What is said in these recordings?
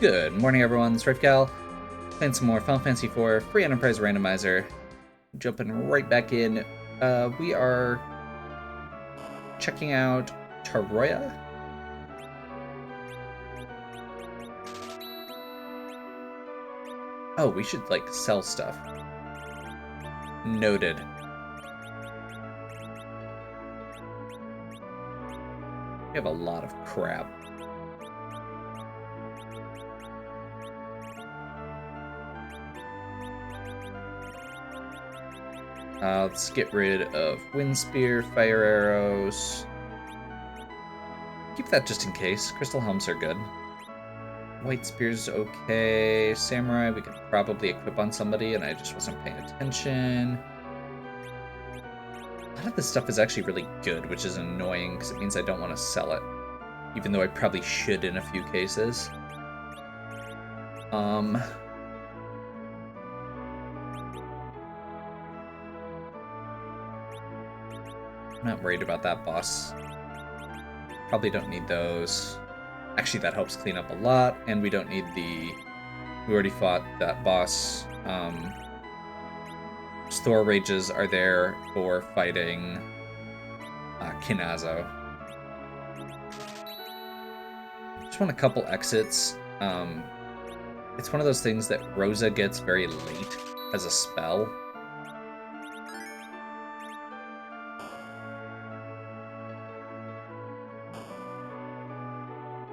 Good morning, everyone. It's Gal, playing some more Final Fantasy IV Free Enterprise Randomizer. Jumping right back in. We are checking out Taroya. Oh, we should, like, sell stuff. Noted. We have a lot of crap. Let's get rid of Wind Spear, Fire Arrows. Keep that just in case. Crystal Helms are good. White Spear's okay. Samurai, we could probably equip on somebody, and I just wasn't paying attention. A lot of this stuff is actually really good, which is annoying, because it means I don't want to sell it. Even though I probably should in a few cases. I'm not worried about that boss. Probably don't need those. Actually, that helps clean up a lot, and we don't need the... We already fought that boss. Store Rages are there for fighting Kinazo. Just want a couple exits. It's one of those things that Rosa gets very late as a spell.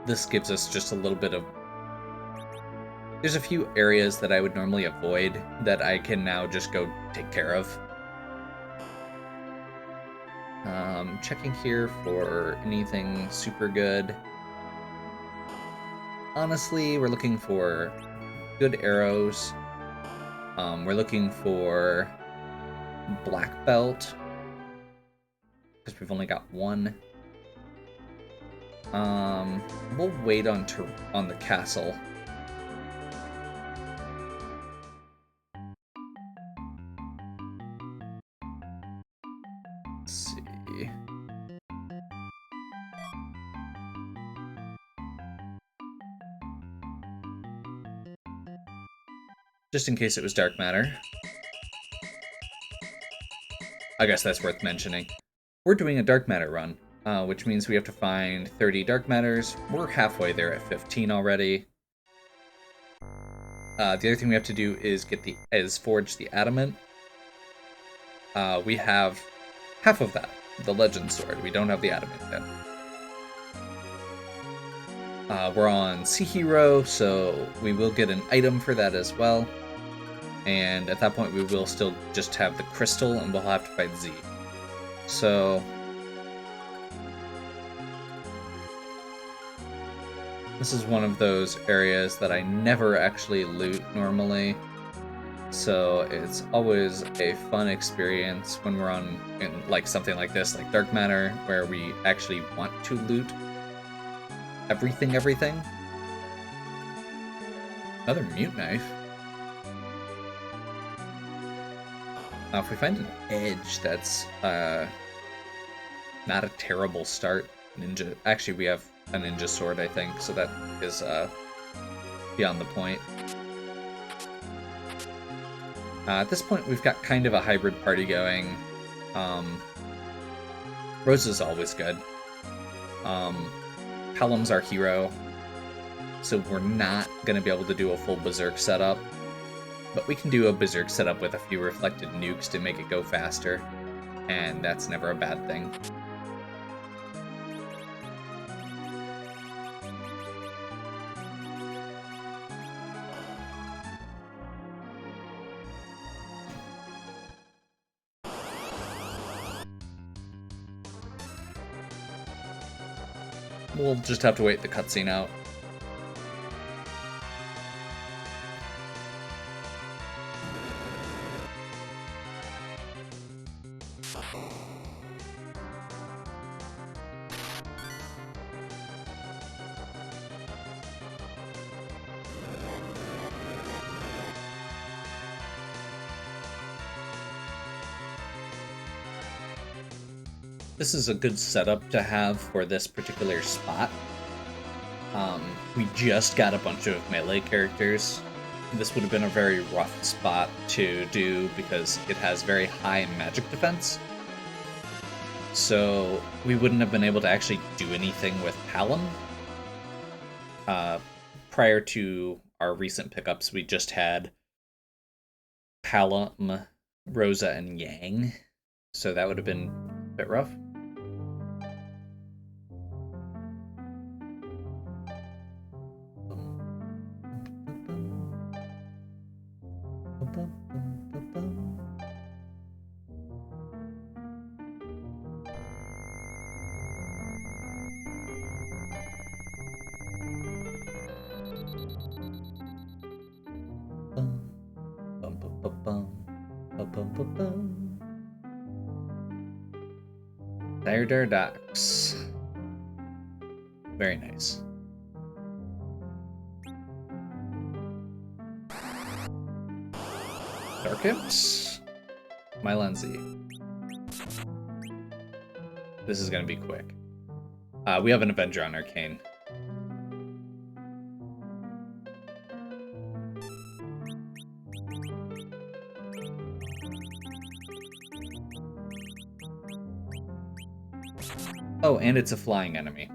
This gives us just a little bit of... There's a few areas that I would normally avoid that I can now just go take care of. Checking here for anything super good. Honestly, we're looking for good arrows. We're looking for black belt, because we've only got one. We'll wait on the castle. Let's see. Just in case it was dark matter. I guess that's worth mentioning. We're doing a dark matter run. Which means we have to find 30 dark matters. We're halfway there at 15 already. The other thing we have to do is forge the adamant. We have half of that, the legend sword. We don't have the adamant yet. We're on Sea Hero, so we will get an item for that as well. And at that point, we will still just have the crystal, and we'll have to fight Z. So... This is one of those areas that I never actually loot normally, so it's always a fun experience when we're on like something like this, like Dark Matter, where we actually want to loot everything. Another mute knife. If we find an edge, that's not a terrible start. Ninja. Actually, we have a ninja sword, I think, so that is beyond the point. At this point, we've got kind of a hybrid party going. Rosa's always good. Pelham's our hero, so we're not going to be able to do a full Berserk setup, but we can do a Berserk setup with a few reflected nukes to make it go faster, and that's never a bad thing. We'll just have to wait the cutscene out. This is a good setup to have for this particular spot. we just got a bunch of melee characters. This would have been a very rough spot to do because it has very high magic defense. So we wouldn't have been able to actually do anything with Palom. Prior to our recent pickups, we just had Palom, Rosa, and Yang. So that would have been a bit rough. There docks. Very nice. Dark Imps. Mylenzi. This is gonna be quick. We have an Avenger on Arcane. Oh, and it's a flying enemy.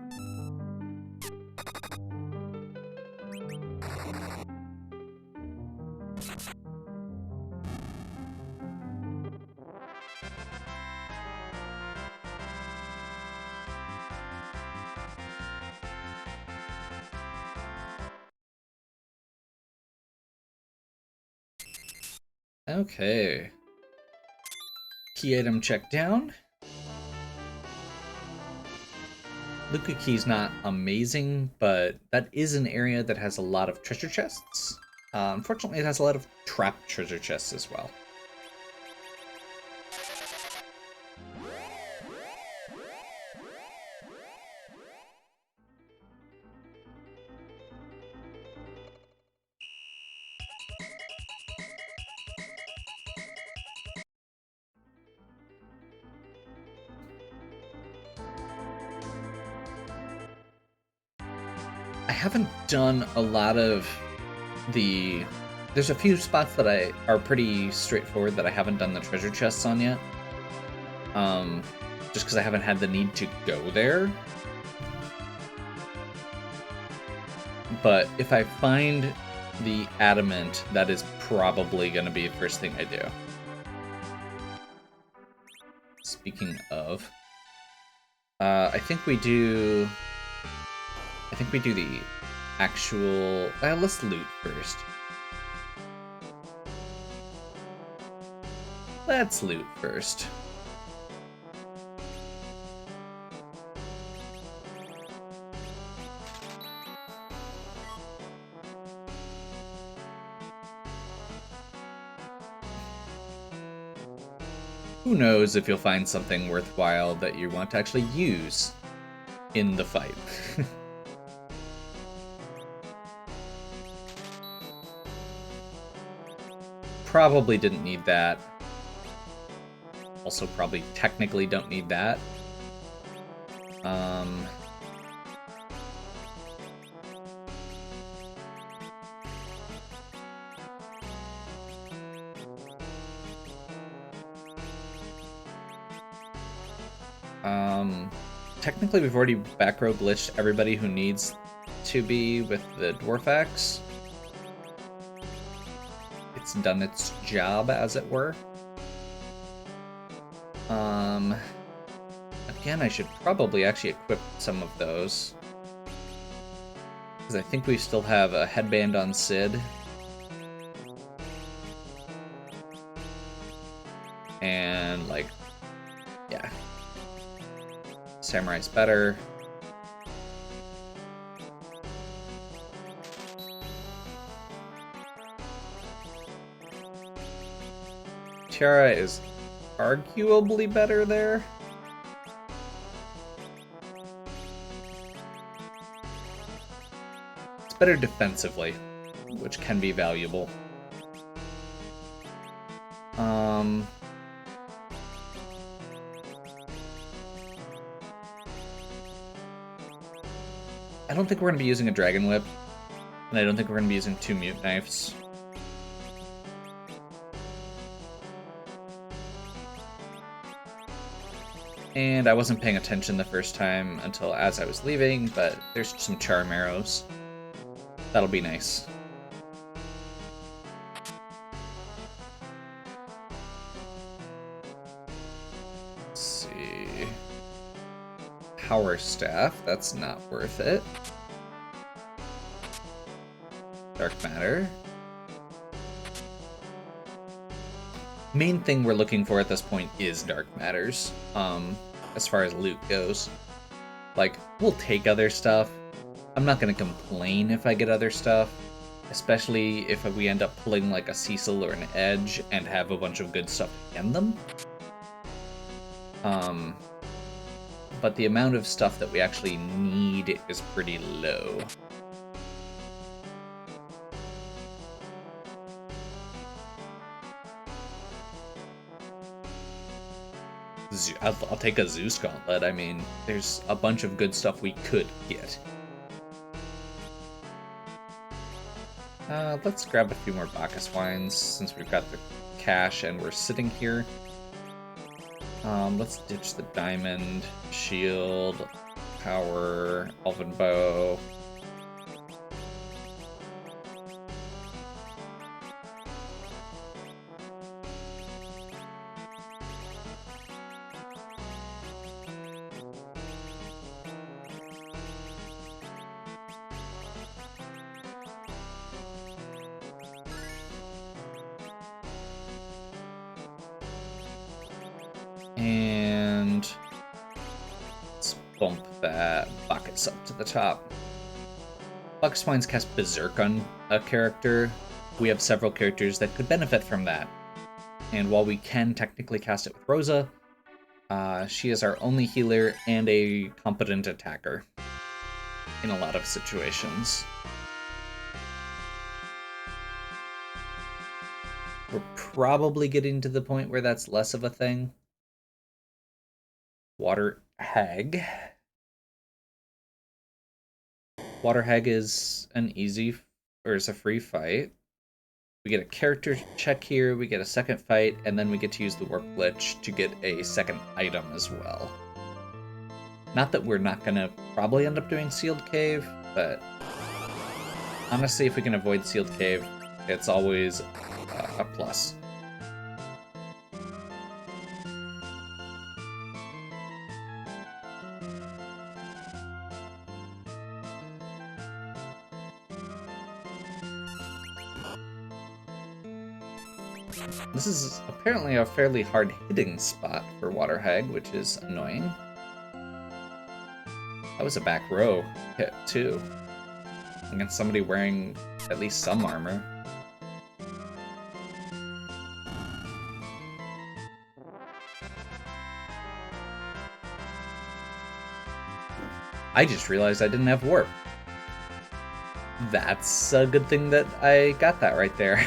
Okay. Key item check down. Luca Key's not amazing, but that is an area that has a lot of treasure chests. Unfortunately, it has a lot of trapped treasure chests as well. I haven't done a lot of the... There's a few spots that are pretty straightforward that I haven't done the treasure chests on yet. Just because I haven't had the need to go there. But if I find the adamant, that is probably going to be the first thing I do. Speaking of... I think we do the actual... let's loot first. Let's loot first. Who knows if you'll find something worthwhile that you want to actually use in the fight. Probably didn't need that. Also probably technically don't need that. Technically we've already back row glitched everybody who needs to be with the Dwarf Axe. It's done its job, as it were. Again, I should probably actually equip some of those. Because I think we still have a headband on Sid. And, like, yeah. Samurai's better. Tiara is arguably better there. It's better defensively, which can be valuable. I don't think we're going to be using a Dragon Whip, and I don't think we're going to be using 2 Mute Knives. And I wasn't paying attention the first time until as I was leaving, but there's some Charm Arrows. That'll be nice. Let's see. Power Staff, that's not worth it. Dark Matter. Main thing we're looking for at this point is Dark Matters, as far as loot goes. Like, we'll take other stuff. I'm not gonna complain if I get other stuff, especially if we end up pulling like a Cecil or an Edge and have a bunch of good stuff in them. But the amount of stuff that we actually need is pretty low. I'll take a Zeus Gauntlet. I mean, there's a bunch of good stuff we could get. Let's grab a few more Bacchus Wines since we've got the cash and we're sitting here. Let's ditch the Diamond, Shield, Power, Elven Bow. And let's bump that Bacchus up to the top. Bacchus Wines cast Berserk on a character. We have several characters that could benefit from that. And while we can technically cast it with Rosa, she is our only healer and a competent attacker in a lot of situations. We're probably getting to the point where that's less of a thing. Water Hag. Water Hag is an easy, or is a free fight. We get a character check here, we get a second fight, and then we get to use the Warp Glitch to get a second item as well. Not that we're not gonna probably end up doing Sealed Cave, but honestly, if we can avoid Sealed Cave, it's always a plus. This is apparently a fairly hard-hitting spot for Water Hag, which is annoying. That was a back row hit, too. Against somebody wearing at least some armor. I just realized I didn't have warp. That's a good thing that I got that right there.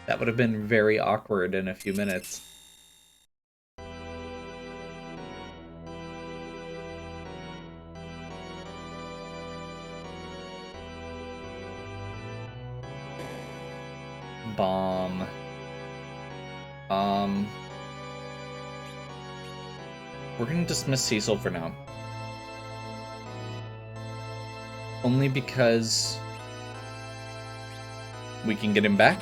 That would have been very awkward in a few minutes. Bomb. We're gonna dismiss Cecil for now. Only because we can get him back.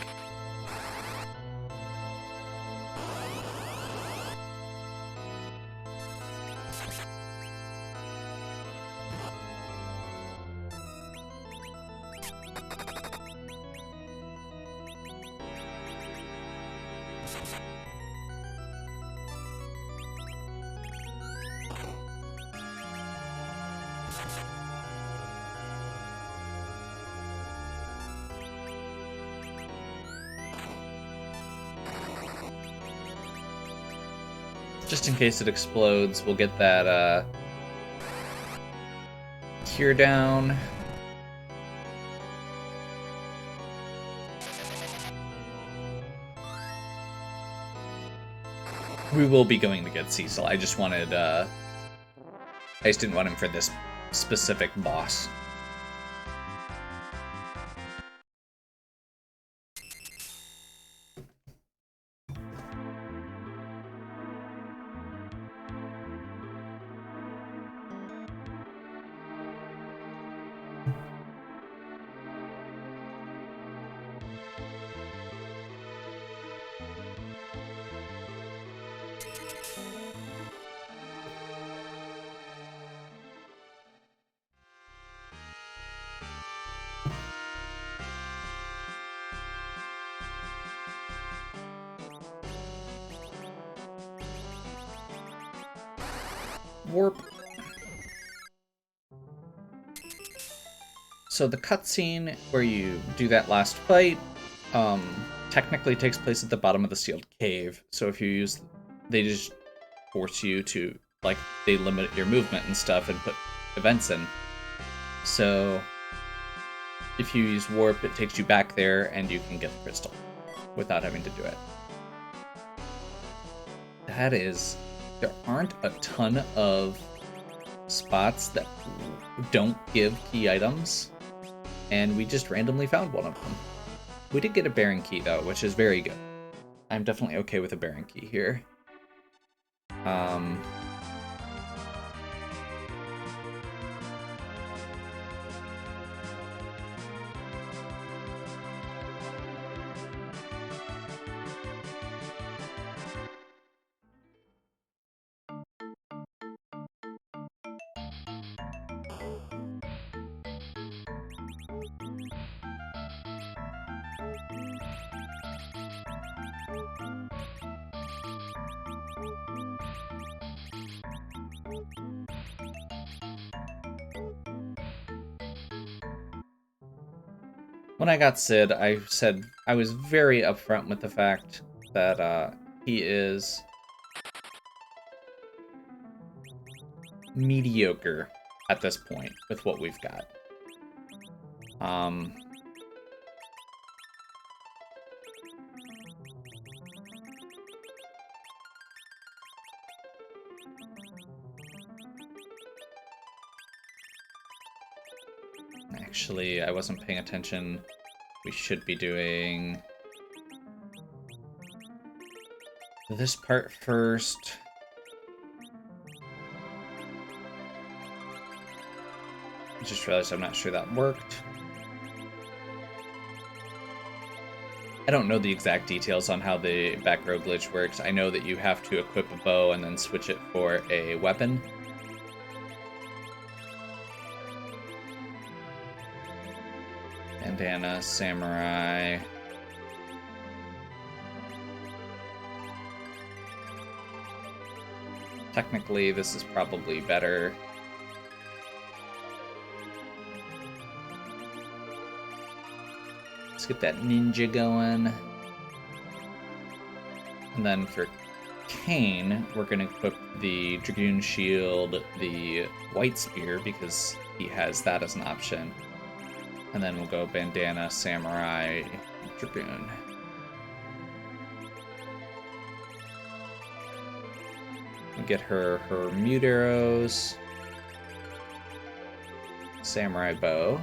Just in case it explodes, we'll get that cure down. We will be going to get Cecil. I just wanted, I just didn't want him for this specific boss. Warp. So the cutscene where you do that last fight technically takes place at the bottom of the sealed cave. So if you use, they just force you to, like, they limit your movement and stuff and put events in. So if you use warp, it takes you back there and you can get the crystal without having to do it. That is, there aren't a ton of spots that don't give key items, and we just randomly found one of them. We did get a Baron key though, which is very good. I'm definitely okay with a Baron key here. When I got Sid, I said I was very upfront with the fact that he is mediocre at this point with what we've got. Actually, I wasn't paying attention. We should be doing this part first. I just realized I'm not sure that worked. I don't know the exact details on how the back row glitch works. I know that you have to equip a bow and then switch it for a weapon. Bandana, samurai. Technically, this is probably better. Let's get that ninja going. And then for Kane, we're going to equip the Dragoon Shield, the White Spear, because he has that as an option. And then we'll go Bandana, Samurai, Dragoon. We'll get her mute arrows, Samurai bow.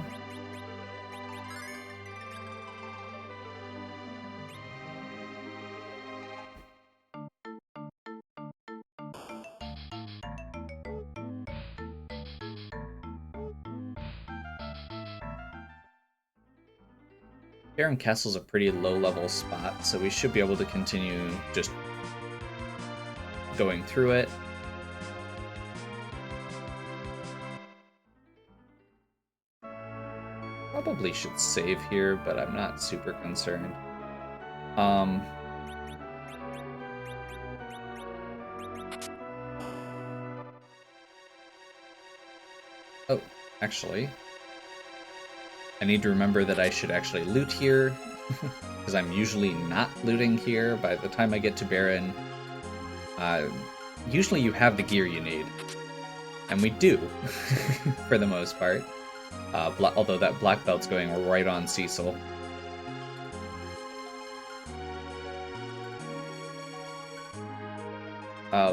Baron Castle's a pretty low-level spot, so we should be able to continue just going through it. Probably should save here, but I'm not super concerned. Oh, actually, I need to remember that I should actually loot here, because I'm usually not looting here. By the time I get to Baron, usually you have the gear you need. And we do, for the most part. Although that black belt's going right on Cecil.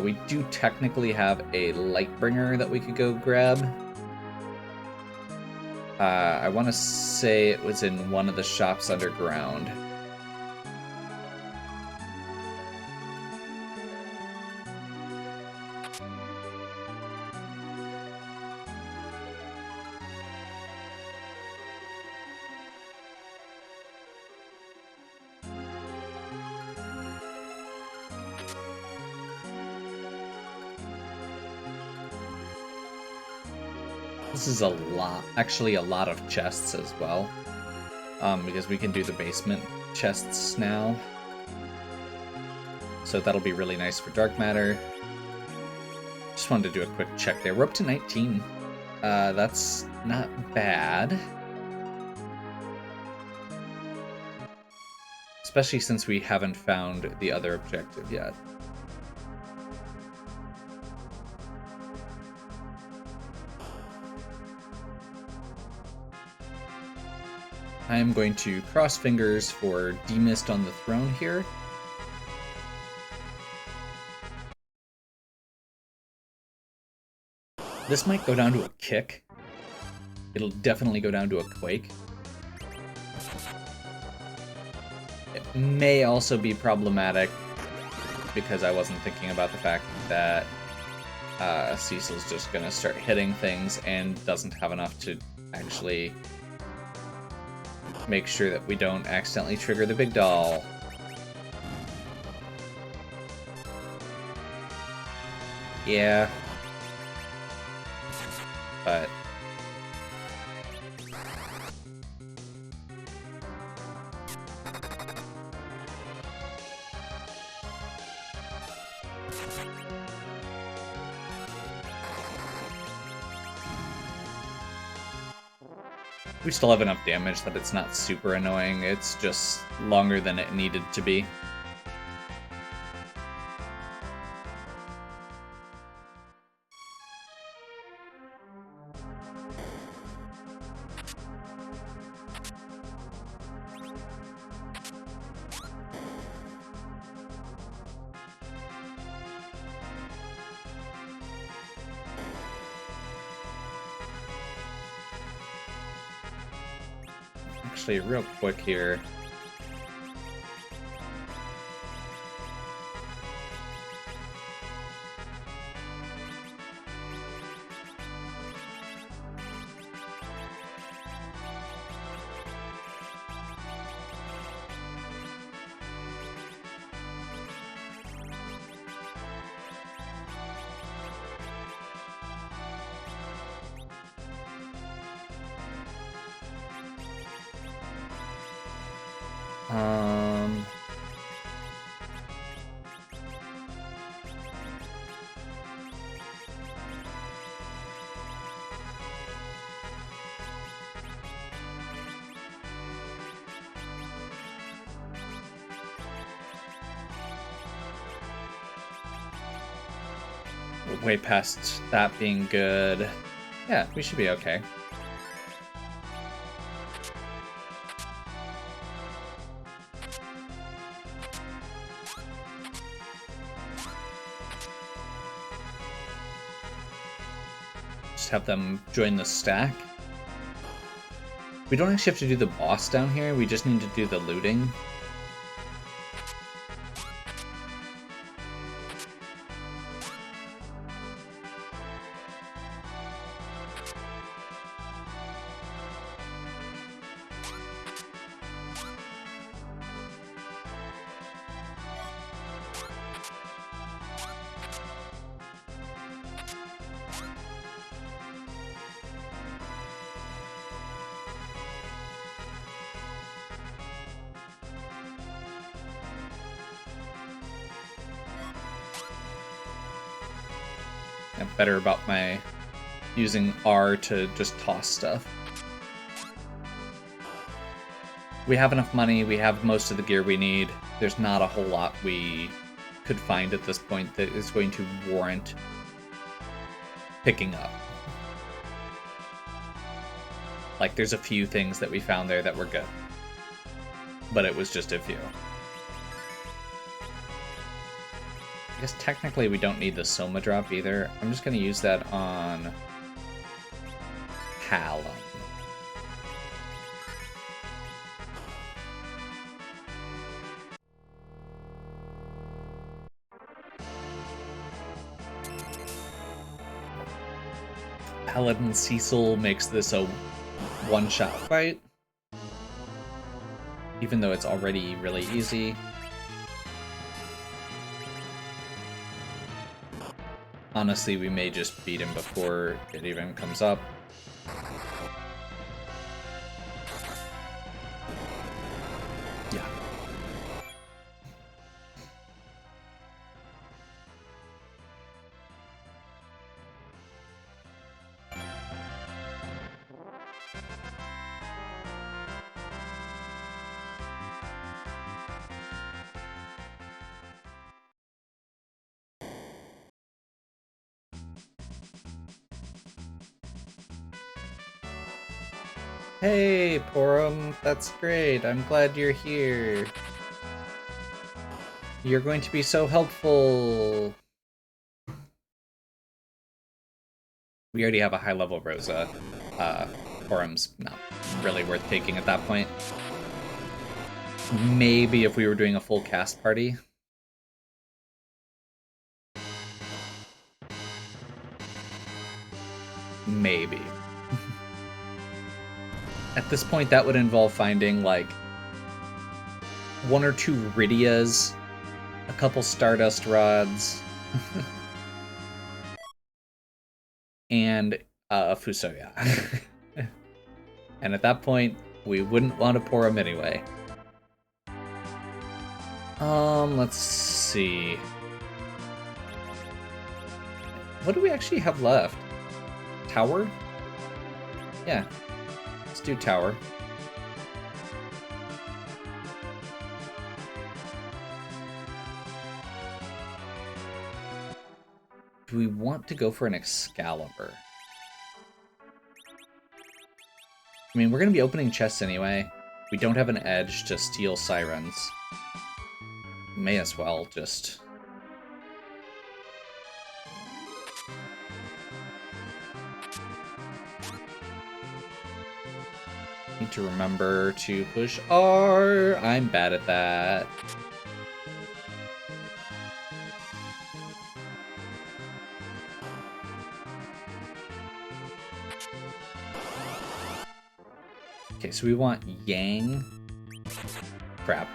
We do technically have a Lightbringer that we could go grab. I want to say it was in one of the shops underground. This is a lot, actually a lot of chests as well, because we can do the basement chests now. So that'll be really nice for dark matter. Just wanted to do a quick check there. We're up to 19. That's not bad. Especially since we haven't found the other objective yet. I am going to cross fingers for demist on the throne here. This might go down to a kick. It'll definitely go down to a quake. It may also be problematic because I wasn't thinking about the fact that Cecil's just going to start hitting things and doesn't have enough to actually make sure that we don't accidentally trigger the big doll. Yeah. But we still have enough damage that it's not super annoying. It's just longer than it needed to be. Actually, real quick here. Way past that being good. Yeah, we should be okay. Just have them join the stack. We don't actually have to do the boss down here, we just need to do the looting. Better about my using R to just toss stuff. We have enough money, we have most of the gear we need. There's not a whole lot we could find at this point that is going to warrant picking up. Like, there's a few things that we found there that were good. But it was just a few. I guess technically we don't need the Soma drop either. I'm just going to use that on Hallam. Paladin Cecil makes this a one-shot fight, even though it's already really easy. Honestly, we may just beat him before it even comes up. Yeah. Hey, Porum, that's great. I'm glad you're here. You're going to be so helpful. We already have a high-level Rosa. Porum's not really worth taking at that point. Maybe if we were doing a full cast party. Maybe. At this point, that would involve finding, like, 1 or 2 Rydias, a couple Stardust Rods, and a Fusoya. And at that point, we wouldn't want to pour them anyway. Let's see. What do we actually have left? Tower? Yeah. Let's do Tower. Do we want to go for an Excalibur? I mean, we're going to be opening chests anyway. We don't have an edge to steal Sirens. May as well just... Need to remember to push R. I'm bad at that. Okay, so we want Yang. Crap.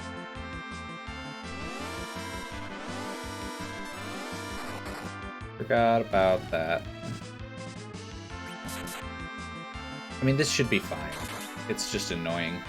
Forgot about that. I mean, this should be fine. It's just annoying.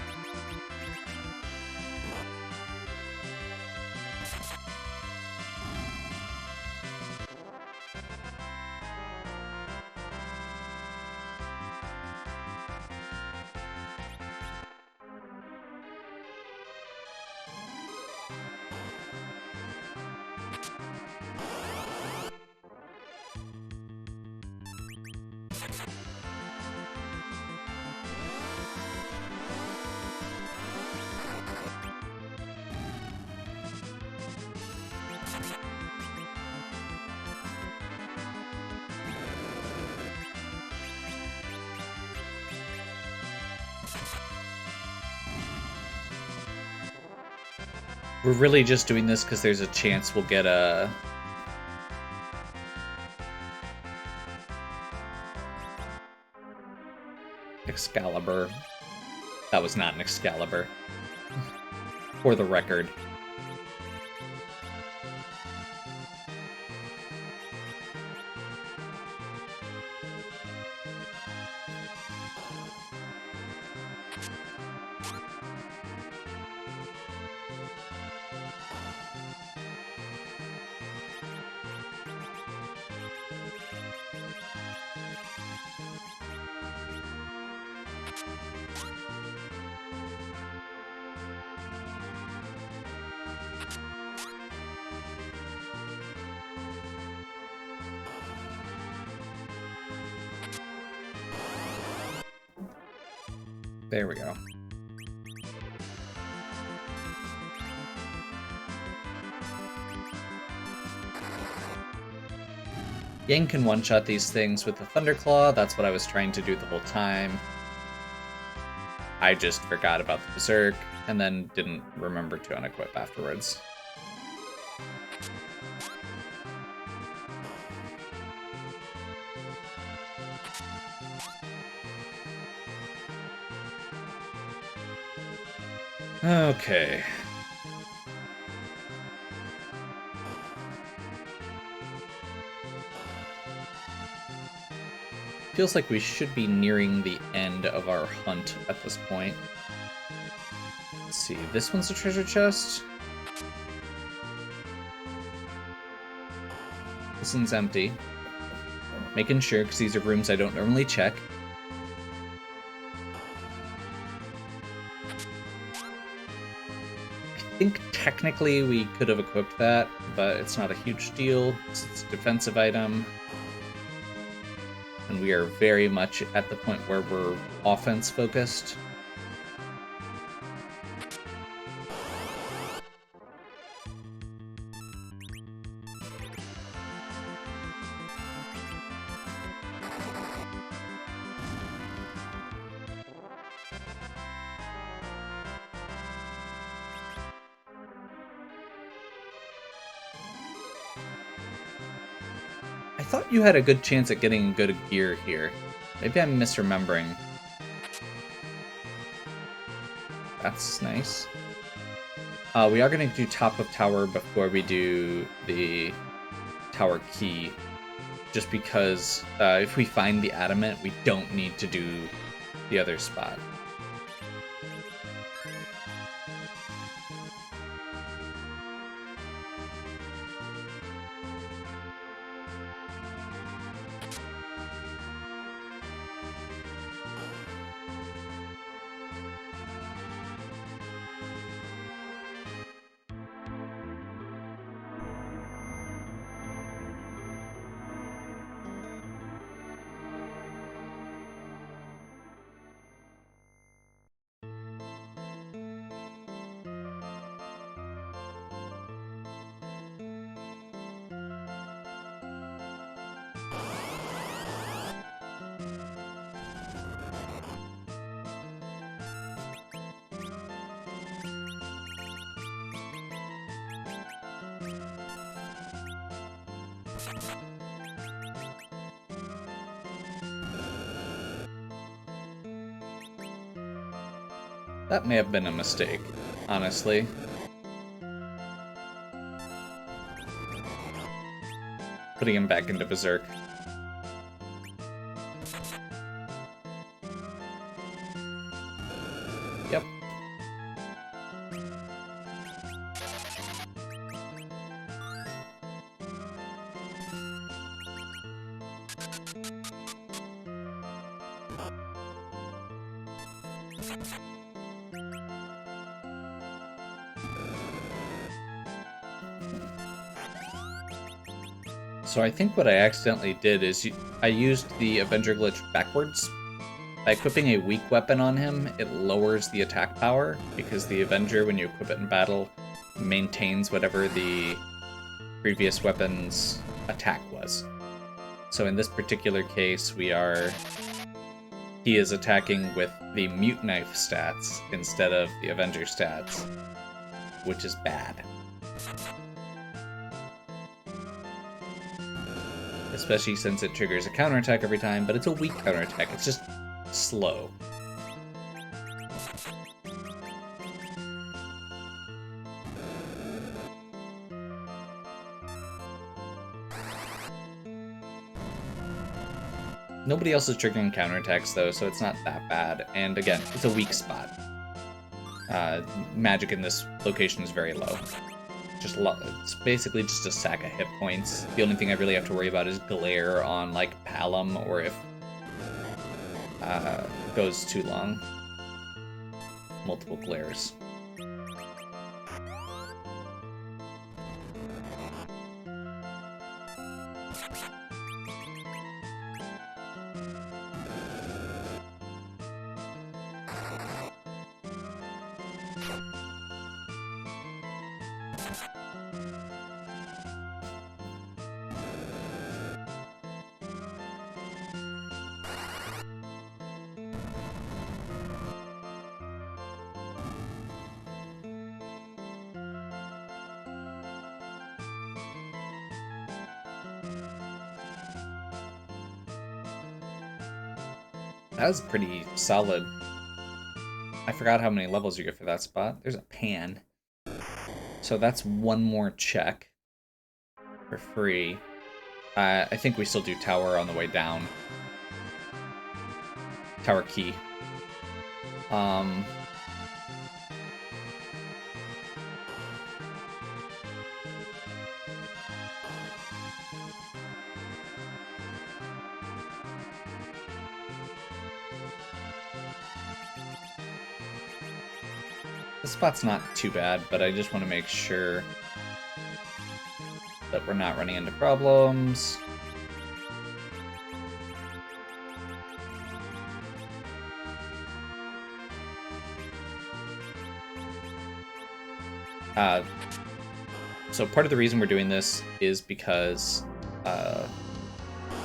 We're really just doing this because there's a chance we'll get a... Excalibur. That was not an Excalibur. For the record. There we go. Yang can one-shot these things with the Thunderclaw. That's what I was trying to do the whole time. I just forgot about the Berserk, and then didn't remember to unequip afterwards. Okay. Feels like we should be nearing the end of our hunt at this point. Let's see, this one's a treasure chest. This one's empty. Making sure, because these are rooms I don't normally check. I think technically we could have equipped that, but it's not a huge deal. It's a defensive item. And we are very much at the point where we're offense focused. I thought you had a good chance at getting good gear here. Maybe I'm misremembering. That's nice. We are going to do top of tower before we do the tower key. Just because if we find the adamant, we don't need to do the other spot. That may have been a mistake, honestly. Putting him back into Berserk. Yep. So I think what I accidentally did is I used the Avenger glitch backwards. By equipping a weak weapon on him, it lowers the attack power, because the Avenger, when you equip it in battle, maintains whatever the previous weapon's attack was. So in this particular case, he is attacking with the Mute Knife stats instead of the Avenger stats, which is bad. Especially since it triggers a counterattack every time, but it's a weak counterattack, it's just slow. Nobody else is triggering counterattacks though, so it's not that bad. And again, it's a weak spot. Magic in this location is very low. It's basically just a sack of hit points. The only thing I really have to worry about is glare on like Palom, or if it goes too long. Multiple glares. That was pretty solid. I forgot how many levels you get for that spot. There's a pan. So that's one more check for free. I think we still do tower on the way down. Tower key. This spot's not too bad, but I just want to make sure that we're not running into problems. So part of the reason we're doing this is because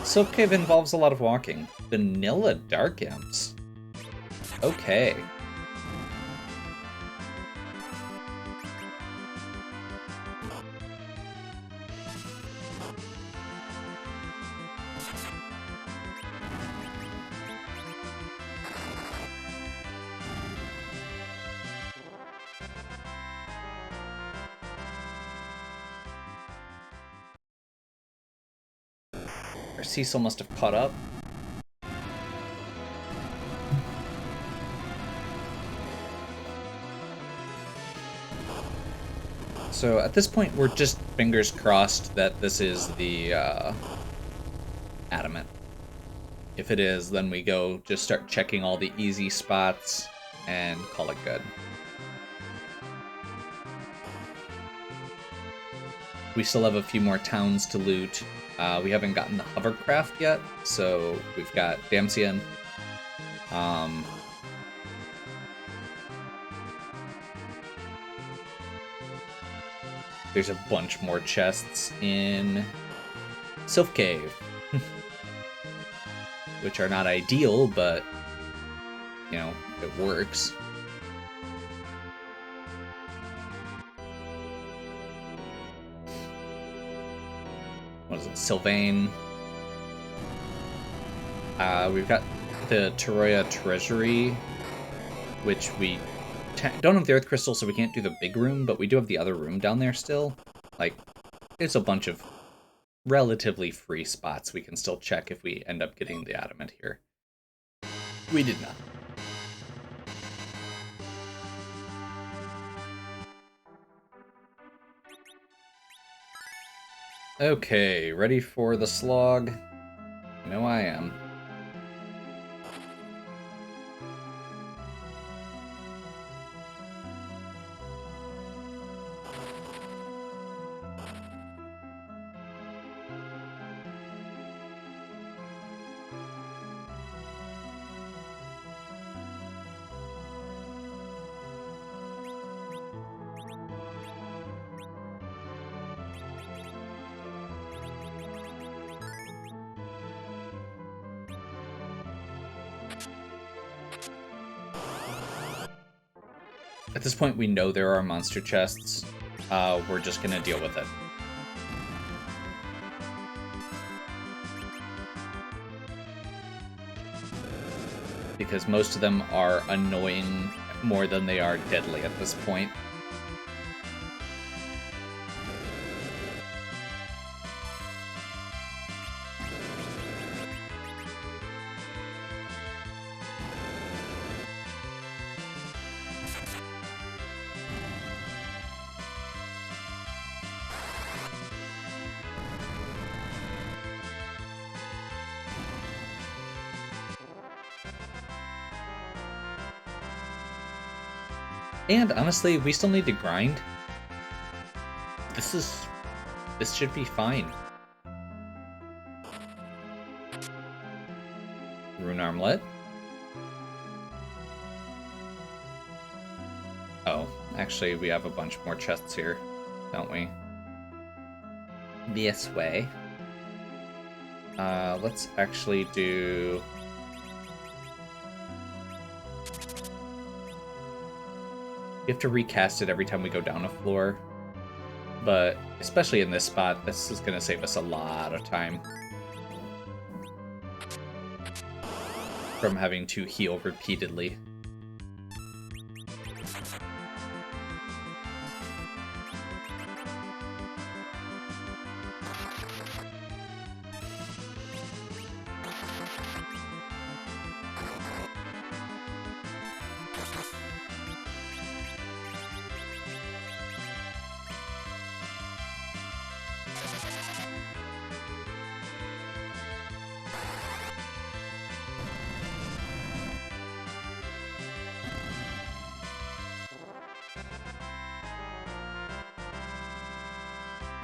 Silk Cave involves a lot of walking. Vanilla Dark Imps. Okay. Our Cecil must have caught up. So at this point, we're just fingers crossed that this is the adamant. If it is, then we go just start checking all the easy spots and call it good. We still have a few more towns to loot. We haven't gotten the hovercraft yet, so we've got Damsian. There's a bunch more chests in Silk Cave, which are not ideal, but, you know, it works. What is it? Sylvain. We've got the Teroya Treasury, which we don't have the Earth Crystal, so we can't do the big room, but we do have the other room down there still. Like, there's a bunch of relatively free spots we can still check if we end up getting the adamant here. We did not. Okay, ready for the slog? You know I am. At this point, we know there are monster chests. We're just gonna deal with it. Because most of them are annoying more than they are deadly at this point. And honestly, we still need to grind. This should be fine. Rune Armlet. Oh, actually, we have a bunch more chests here, don't we? This way. Let's actually do... We have to recast it every time we go down a floor. But especially in this spot, this is going to save us a lot of time. From having to heal repeatedly.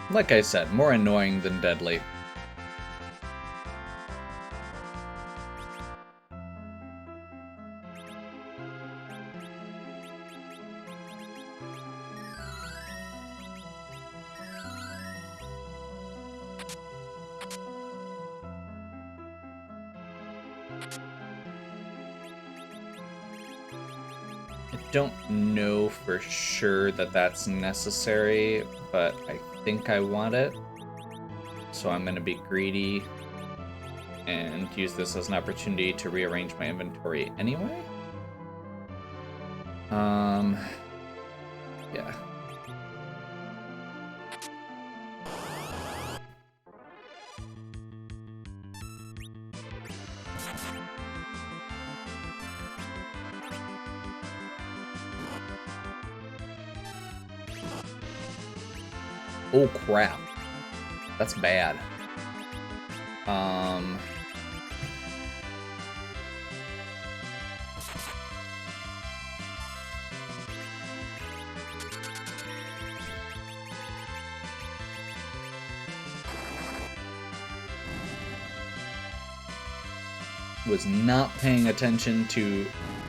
Like I said, more annoying than deadly. I don't know for sure that that's necessary, but I think I want it. So I'm going to be greedy and use this as an opportunity to rearrange my inventory anyway. Yeah. Oh crap. That's bad. Was not paying attention to...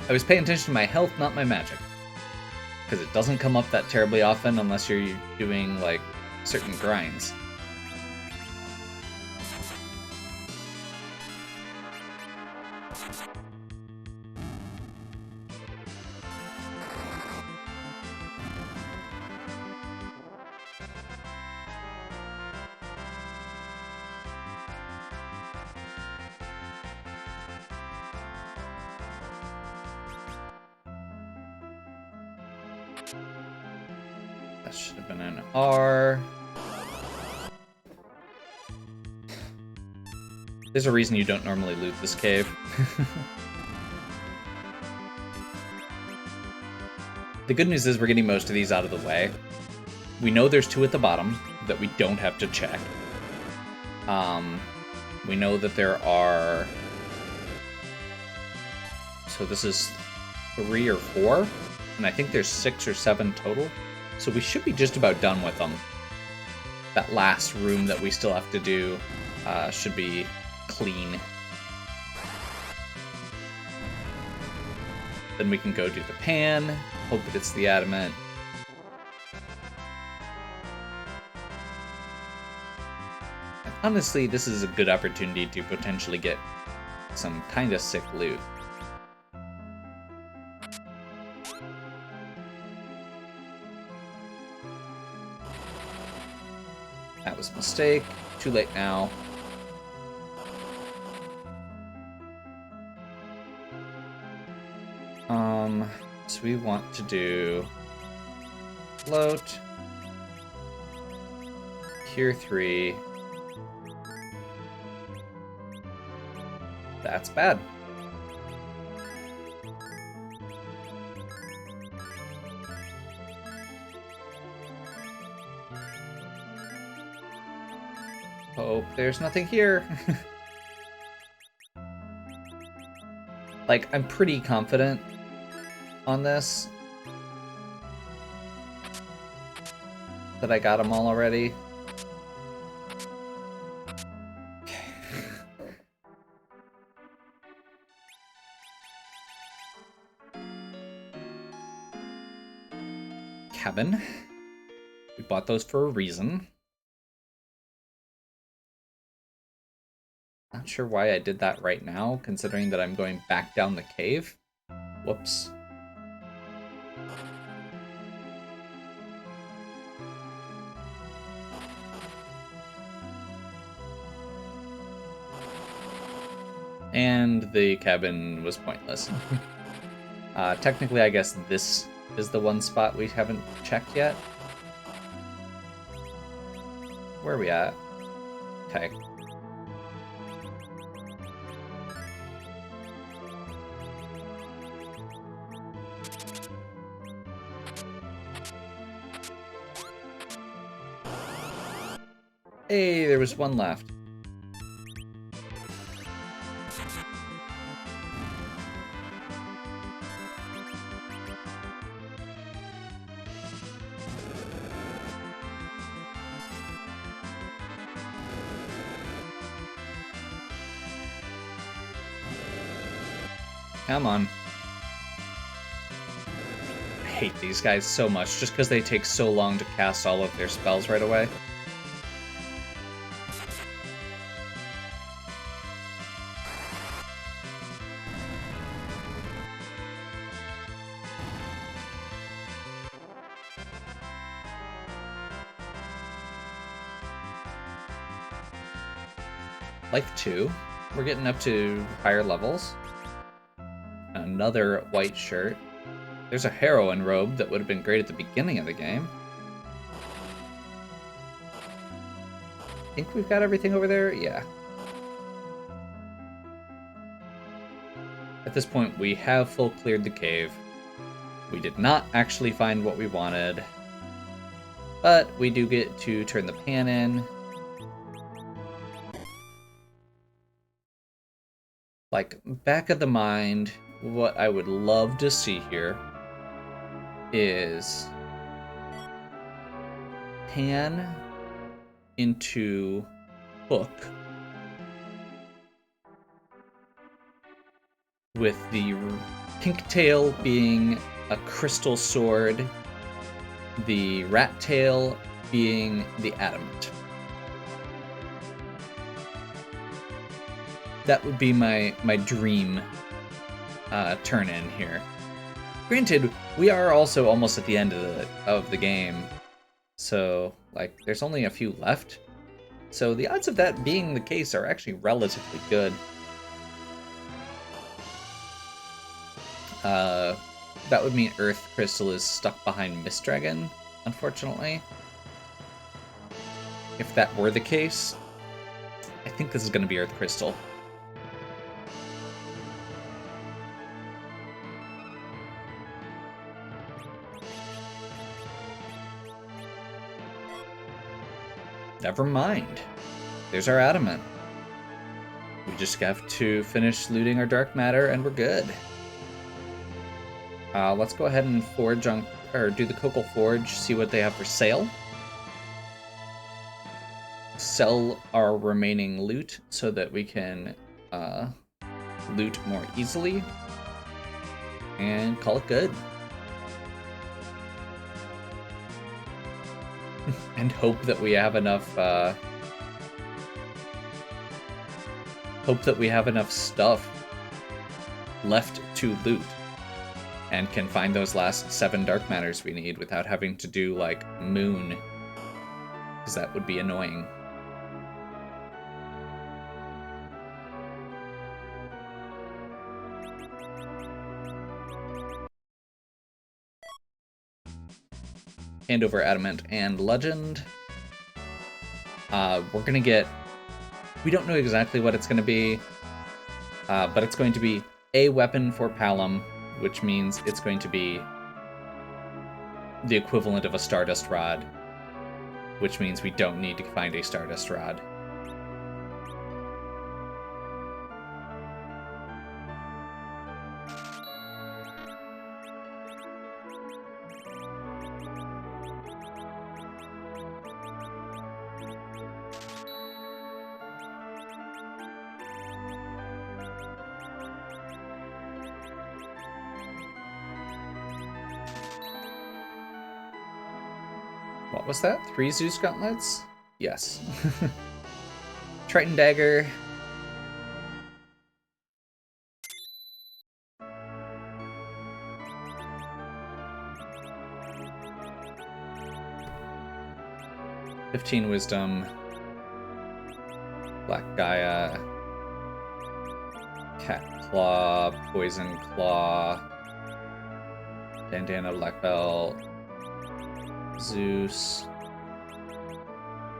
I was paying attention to my health, not my magic. Because it doesn't come up that terribly often unless you're doing, like, certain grinds. That should have been an R. There's a reason you don't normally loot this cave. The good news is we're getting most of these out of the way. We know there's 2 at the bottom that we don't have to check. We know that there are... So this is 3 or 4, and I think there's 6 or 7 total. So we should be just about done with them. That last room that we still have to do should be clean. Then we can go do the pan, hope that it's the adamant. And honestly, this is a good opportunity to potentially get some kind of sick loot. That was a mistake. Too late now. So we want to do float, Tier 3. That's bad. Hope there's nothing here. Like, I'm pretty confident on this that I got them all already. Cabin. We bought those for a reason. Not sure why I did that right now, considering that I'm going back down the cave. Whoops. And the cabin was pointless. Technically, I guess this is the one spot we haven't checked yet. Where are we at? Okay. Hey, there was one left. Come on. I hate these guys so much just because they take so long to cast all of their spells right away. Life 2. We're getting up to higher levels. Another white shirt. There's a heroine robe that would have been great at the beginning of the game. I think we've got everything over there? Yeah. At this point, we have full cleared the cave. We did not actually find what we wanted, but we do get to turn the pan in. Like, back of the mind, what I would love to see here is pan into hook with the pink tail being a crystal sword, the rat tail being the adamant. That would be my dream turn in here. Granted, we are also almost at the end of the game, so like there's only a few left. So the odds of that being the case are actually relatively good. That would mean Earth Crystal is stuck behind Mist Dragon, unfortunately. If that were the case, I think this is going to be Earth Crystal. Never mind. There's our adamant. We just have to finish looting our dark matter and we're good. Let's go ahead and forge on, or do the Cocal Forge, see what they have for sale. Sell our remaining loot so that we can loot more easily. And call it good. And hope that we have enough stuff left to loot and can find those last 7 dark matters we need without having to do like moon, because that would be annoying. Hand over adamant and legend. We're gonna get, we don't know exactly what it's gonna be, but it's going to be a weapon for Palom, which means it's going to be the equivalent of a Stardust Rod, which means we don't need to find a Stardust Rod. What was that? 3 Zeus gauntlets? Yes. Triton dagger. $15 wisdom. Black Gaia. Cat claw. Poison claw. Bandana black belt. Zeus.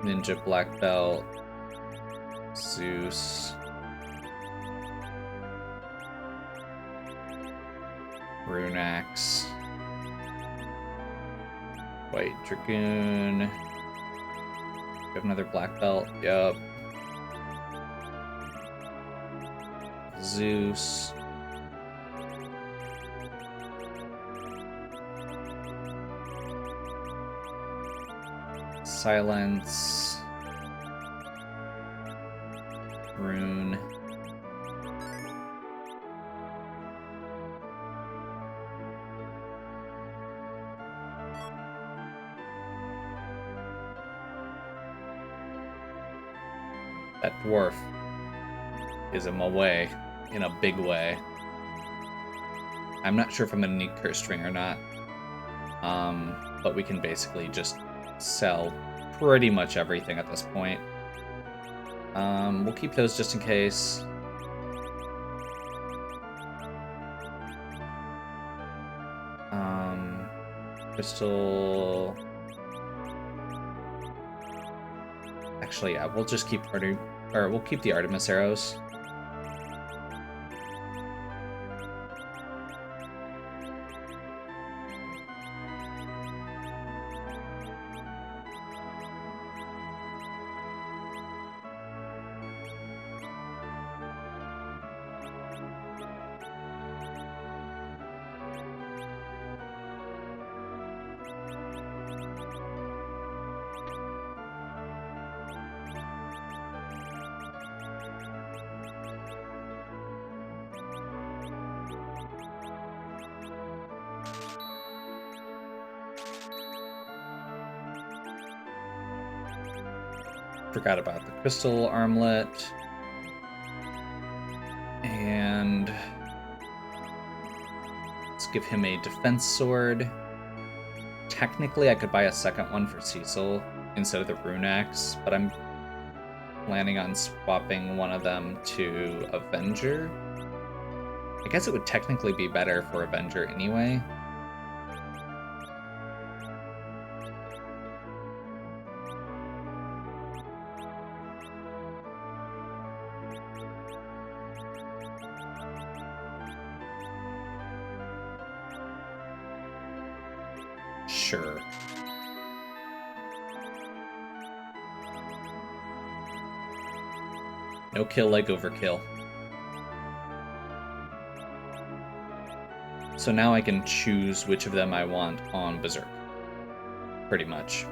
Ninja black belt. Zeus. Rune axe. White Dragoon. We have another black belt. Yup. Zeus. Silence. Rune. That dwarf is in my way, in a big way. I'm not sure if I'm gonna need Cursed Ring or not. But we can basically just sell pretty much everything at this point. We'll keep those just in case. Crystal. Actually, yeah, we'll just keep we'll keep the Artemis arrows. Forgot about the crystal armlet. And let's give him a defense sword. Technically, I could buy a second one for Cecil instead of the rune axe, but I'm planning on swapping one of them to Avenger. I guess it would technically be better for Avenger anyway. Sure. No kill like overkill. So now I can choose which of them I want on Berserk. Pretty much.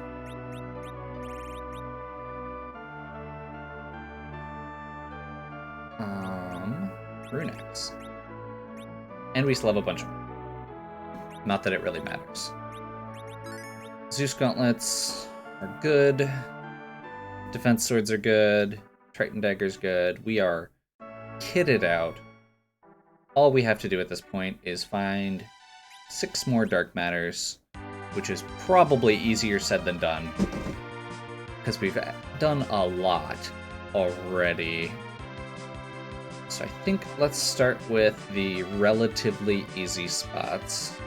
Rune axe. And we still have a bunch of them. Not that it really matters. Zeus gauntlets are good. Defense swords are good. Triton dagger's good. We are kitted out. All we have to do at this point is find 6 more dark matters, which is probably easier said than done, because we've done a lot already. So I think let's start with the relatively easy spots.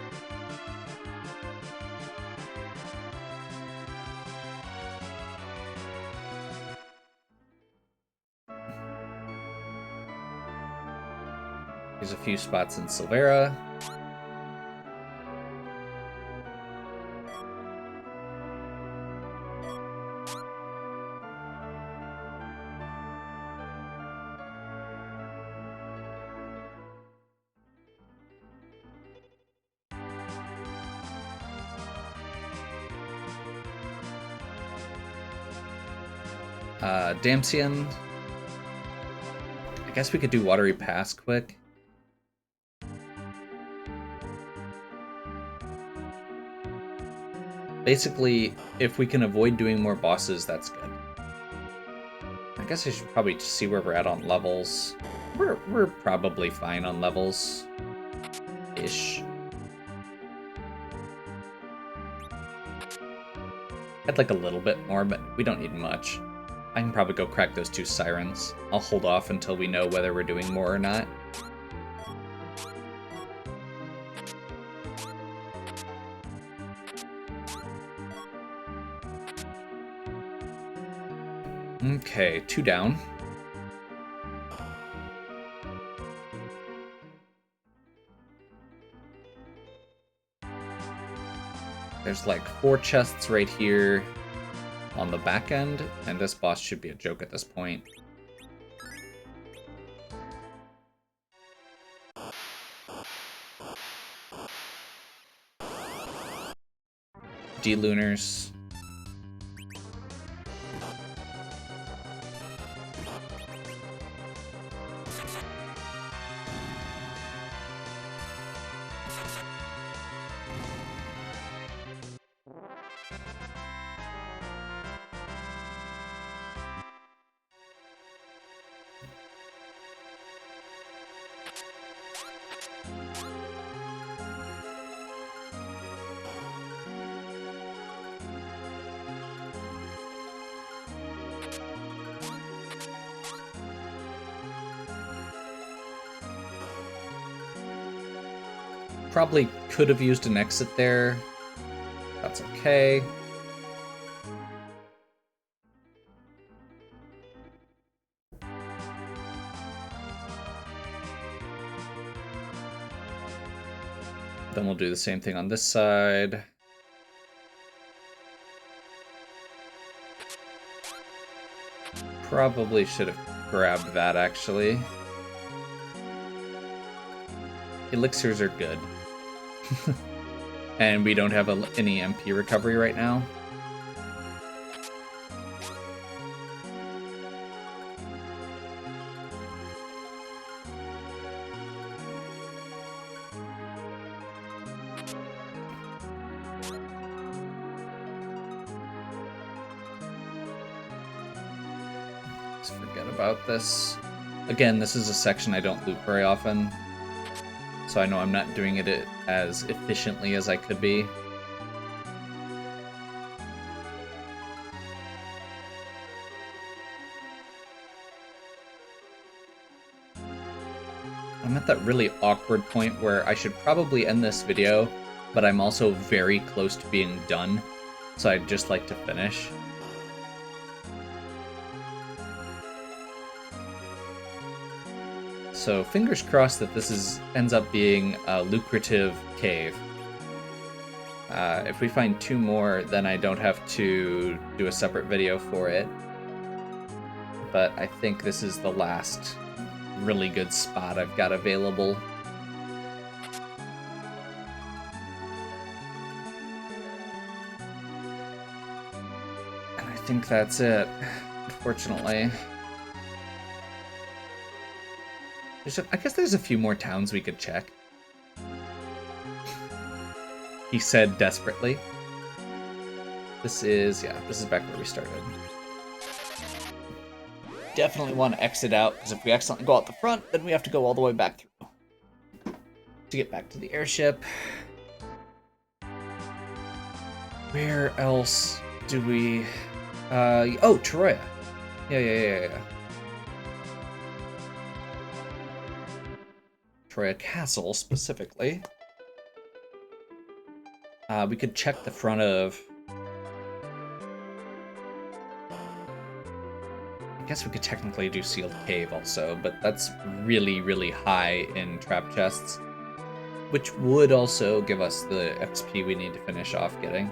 There's a few spots in Silvera. Damsian. I guess we could do Watery Pass quick. Basically, if we can avoid doing more bosses, that's good. I guess I should probably see where we're at on levels. We're probably fine on levels. Ish. I'd like a little bit more, but we don't need much. I can probably go crack those 2 sirens. I'll hold off until we know whether we're doing more or not. Okay, 2 down. There's like 4 chests right here on the back end, and this boss should be a joke at this point. D-Lunars. Probably could have used an exit there. That's okay. Then we'll do the same thing on this side. Probably should have grabbed that, actually. Elixirs are good. And we don't have any MP recovery right now. Let's forget about this. Again, this is a section I don't loot very often, so I know I'm not doing it as efficiently as I could be. I'm at that really awkward point where I should probably end this video, but I'm also very close to being done, so I'd just like to finish. So fingers crossed that this ends up being a lucrative cave. If we find 2 more, then I don't have to do a separate video for it. But I think this is the last really good spot I've got available. And I think that's it, unfortunately. I guess there's a few more towns we could check. He said desperately. This is back where we started. Definitely want to exit out, because if we accidentally go out the front, then we have to go all the way back through to get back to the airship. Where else do we... oh, Troya. Yeah. Troya Castle, specifically. We could check the front of... I guess we could technically do Sealed Cave also, but that's really, really high in trap chests, which would also give us the XP we need to finish off getting.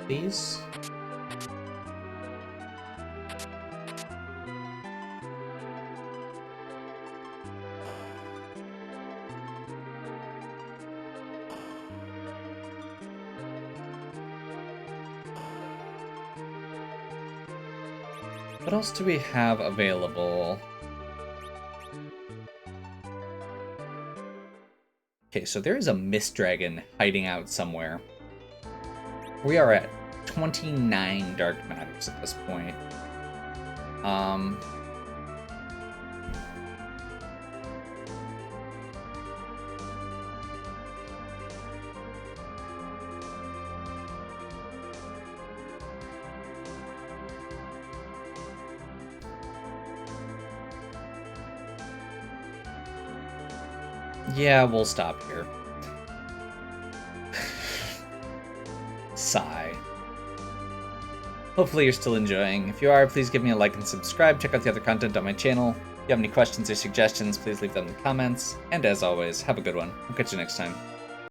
These? What else do we have available? Okay, so there is a mist dragon hiding out somewhere. We are at 29 dark matters at this point. Yeah, we'll stop here. Sigh. Hopefully you're still enjoying. If you are, please give me a like and subscribe. Check out the other content on my channel. If you have any questions or suggestions, please leave them in the comments. And as always, have a good one. I'll catch you next time.